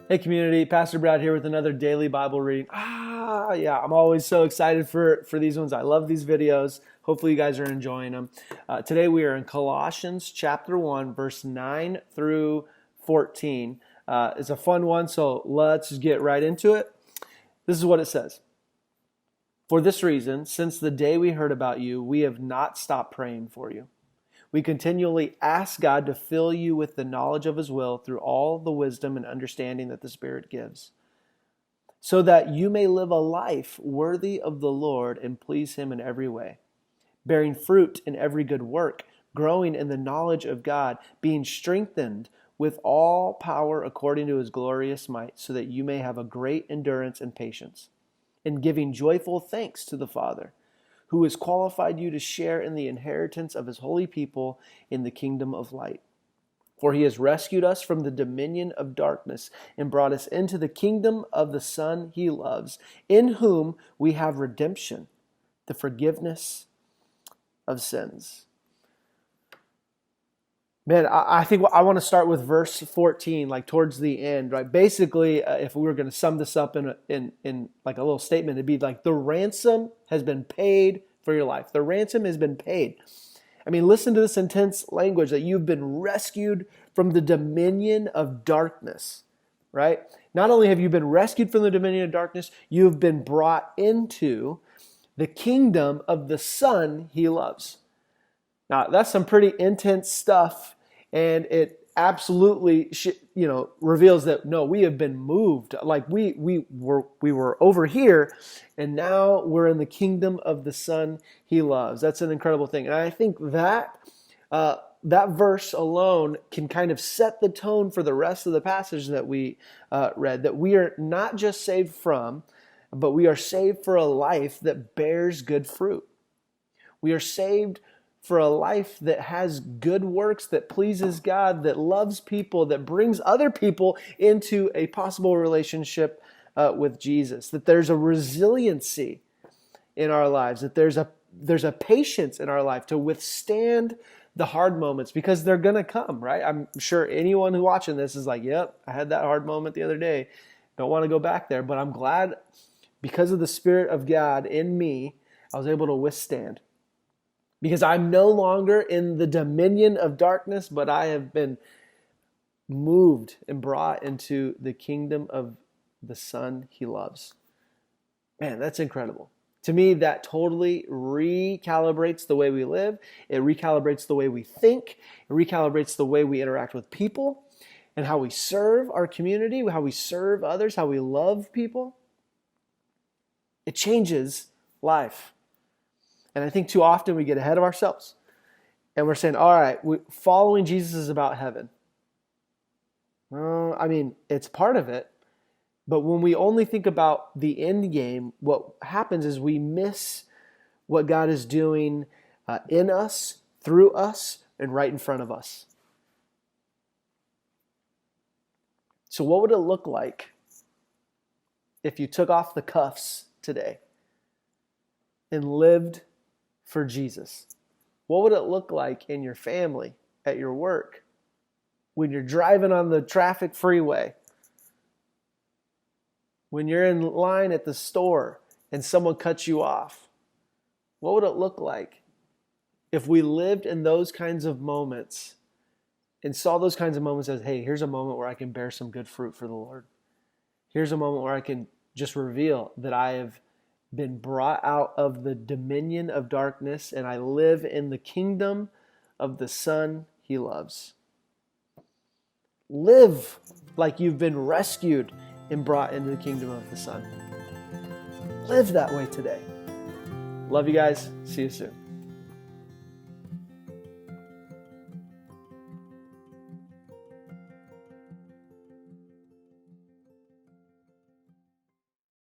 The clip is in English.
Hey community, Pastor Brad here with another daily Bible reading. I'm always so excited for these ones. I love these videos. Hopefully you guys are enjoying them. Today we are in Colossians chapter 1, verse 9 through 14. It's a fun one, so let's get right into it. This is what it says. For this reason, since the day we heard about you, we have not stopped praying for you. We continually ask God to fill you with the knowledge of His will through all the wisdom and understanding that the Spirit gives, so that you may live a life worthy of the Lord and please Him in every way, bearing fruit in every good work, growing in the knowledge of God, being strengthened with all power according to His glorious might, so that you may have a great endurance and patience, and giving joyful thanks to the Father, who has qualified you to share in the inheritance of His holy people in the kingdom of light. For He has rescued us from the dominion of darkness and brought us into the kingdom of the Son He loves, in whom we have redemption, the forgiveness of sins. Man, I think I want to start with verse 14, like towards the end, right? Basically, if we were going to sum this up in like a little statement, it'd be like the ransom has been paid for your life. The ransom has been paid. I mean, listen to this intense language that you've been rescued from the dominion of darkness, right? Not only have you been rescued from the dominion of darkness, you've been brought into the kingdom of the Son He loves. Now, that's some pretty intense stuff, and it absolutely reveals that no, we have been moved. Like we were over here, and now we're in the kingdom of the Son He loves. That's an incredible thing, and I think that that verse alone can kind of set the tone for the rest of the passage that we read. That we are not just saved from, but we are saved for a life that bears good fruit. We are saved for a life that has good works, that pleases God, that loves people, that brings other people into a possible relationship with Jesus. That there's a resiliency in our lives, that there's a patience in our life to withstand the hard moments, because they're going to come, right? I'm sure anyone who's watching this is like, yep, I had that hard moment the other day. Don't want to go back there, but I'm glad because of the Spirit of God in me, I was able to withstand. Because I'm no longer in the dominion of darkness, but I have been moved and brought into the kingdom of the Son He loves. Man, that's incredible. To me, that totally recalibrates the way we live. It recalibrates the way we think. It recalibrates the way we interact with people and how we serve our community, how we serve others, how we love people. It changes life. And I think too often we get ahead of ourselves and we're saying, all right, following Jesus is about heaven. Well, I mean, it's part of it. But when we only think about the end game, what happens is we miss what God is doing in us, through us, and right in front of us. So what would it look like if you took off the cuffs today and lived for Jesus? What would it look like in your family, at your work, when you're driving on the traffic freeway, when you're in line at the store and someone cuts you off? What would it look like if we lived in those kinds of moments and saw those kinds of moments as, hey, here's a moment where I can bear some good fruit for the Lord. Here's a moment where I can just reveal that I have been brought out of the dominion of darkness and I live in the kingdom of the Son He loves. Live like you've been rescued and brought into the kingdom of the Son. Live that way today. Love you guys. See you soon.